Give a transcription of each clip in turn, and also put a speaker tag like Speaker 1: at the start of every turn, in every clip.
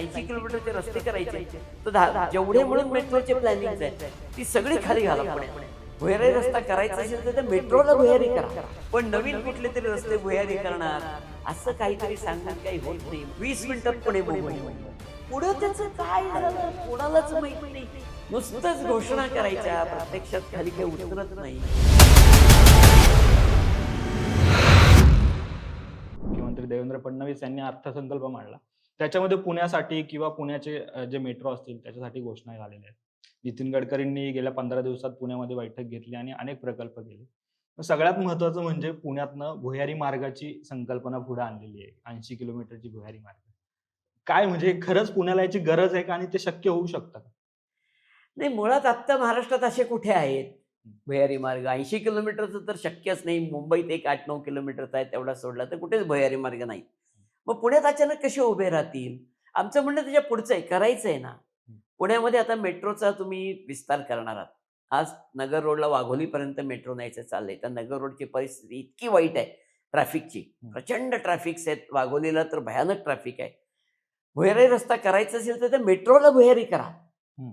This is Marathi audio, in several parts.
Speaker 1: 80 किलोमीटरचे रस्ते करायचे तर जेवढे म्हणून मेट्रोचे प्लॅनिंग आहेत ती सगळी खाली घाला. भुयारी रस्ता करायचा असेल तर मेट्रोला भुयारी करा, पण नवीन कुठले तरी रस्ते भुयारी करणार असं काहीतरी सांगून काही होत नाही. 20 मिनिटात पुणे मुंबई, पुढे त्याचं काय झालं कोणालाच माहित नाही. नुसतंच घोषणा करायच्या, प्रत्यक्षात खाली काही उतरत नाही.
Speaker 2: मुख्यमंत्री देवेंद्र फडणवीस यांनी अर्थसंकल्प मांडला. त्याच्यामध्ये पुण्यासाठी किंवा पुण्याचे जे मेट्रो असतील त्याच्यासाठी घोषणा झालेल्या आहेत. नितीन गडकरींनी गेल्या 15 दिवसात पुण्यामध्ये बैठक घेतली आणि अनेक प्रकल्प केले. सगळ्यात महत्त्वाचं म्हणजे पुण्यातनं भुयारी मार्गाची संकल्पना पुढे आणलेली आहे. 80 किलोमीटरची भुयारी मार्ग. काय म्हणजे खरंच पुण्याला याची गरज आहे का आणि ते शक्य होऊ शकतं का?
Speaker 1: नाही, मुळात आत्ता महाराष्ट्रात असे कुठे आहेत भुयारी मार्ग? 80 किलोमीटरचं तर शक्यच नाही. मुंबईत एक 8-9 किलोमीटरचा आहे, तेवढा सोडला तर कुठेच भुयारी मार्ग नाही. मग पुण्यात अचानक कसे उभे राहतील? आमचं म्हणणं त्याच्या पुढचं आहे, करायचं आहे ना. पुण्यामध्ये आता मेट्रोचा तुम्ही विस्तार करणार आहात. आज नगर रोडला वाघोलीपर्यंत मेट्रो न्यायचं चाललंय. तर नगर रोडची परिस्थिती इतकी वाईट आहे ट्रॅफिकची, प्रचंड ट्रॅफिक्स आहेत. वाघोलीला तर भयानक ट्रॅफिक आहे. भुयारी रस्ता करायचा असेल तर त्या मेट्रोला भुयारी करा.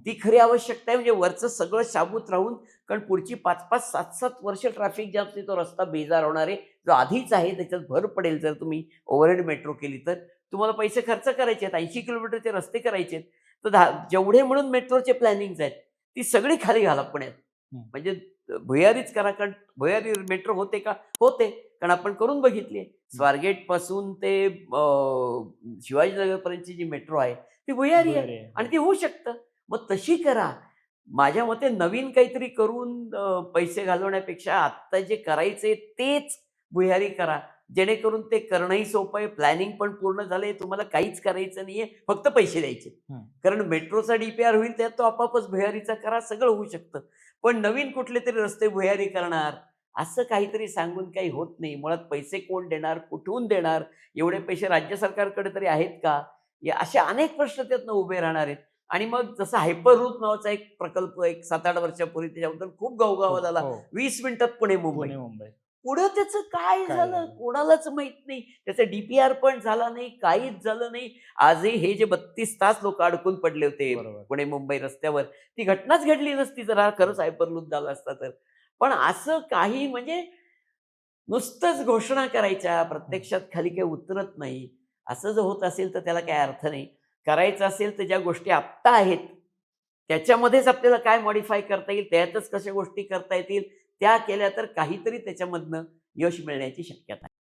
Speaker 1: ती खरी आवश्यकता आहे. म्हणजे वरचं सगळं शाबूत राहून, कारण पुढची 5-5, 7-7 वर्ष ट्रॅफिक जामची तो रस्ता बेजार होणार आहे. जो आधीच आहे त्याच्यात भर पडेल. जर तुम्ही ओव्हरहेड मेट्रो केली तर तुम्हाला पैसे खर्च करायचे आहेत. 80 किलोमीटरचे रस्ते करायचे आहेत. तर जेवढे म्हणून मेट्रोचे प्लॅनिंग आहेत ती सगळी खाली घाला पुण्यात. म्हणजे भुयारीच करा. कारण भुयारी मेट्रो होते का? होते, कारण आपण करून बघितली. स्वारगेट पासून ते शिवाजीनगरपर्यंतची जी मेट्रो आहे ती भुयारी आहे आणि ती होऊ शकतं. मग तशी करा. माझ्या मते नवीन काहीतरी करून पैसे घालवण्यापेक्षा आत्ता जे करायचे तेच भुयारी करा, जेणेकरून ते करणंही सोपं आहे. प्लॅनिंग पण पूर्ण झालंय. तुम्हाला काहीच करायचं नाहीये, फक्त पैसे द्यायचे. कारण मेट्रोचा DPR होईल त्यात तो आपापच भुयारीचा करा, सगळं होऊ शकतं. पण नवीन कुठले तरी रस्ते भुयारी करणार असं काहीतरी सांगून काही होत नाही. मुळात पैसे कोण देणार, कुठून देणार? एवढे पैसे राज्य सरकारकडे तरी आहेत का? असे अनेक प्रश्न त्यातनं उभे राहणार आहेत. आणि मग जसं हायपरलूप नावाचा एक प्रकल्प एक 7-8 वर्षापूर्वी त्याच्याबद्दल खूप गवगावा झाला. 20 मिनिटात पुणे मुंबई. पुढे त्याचं काय झालं कोणालाच माहित नाही. त्याचा DPR पण झाला नाही, काहीच झालं नाही. आजही हे जे 32 तास लोक अडकून पडले होते पुणे मुंबई रस्त्यावर, ती घटनाच घडली नसती जर हा खरंच हायपरलूप झाला असता तर. पण असं काही म्हणजे नुसतंच घोषणा करायच्या, प्रत्यक्षात खाली काही उतरत नाही. असं जर होत असेल तर त्याला काही अर्थ नाही. करायचं असेल तर ज्या गोष्टी आत्ता आहेत त्याच्यामध्येच आपल्याला काय मॉडिफाय करता येईल, त्यातच कशा गोष्टी करता येतील त्या केल्या तर काहीतरी त्याच्यामधनं यश मिळण्याची शक्यता आहे.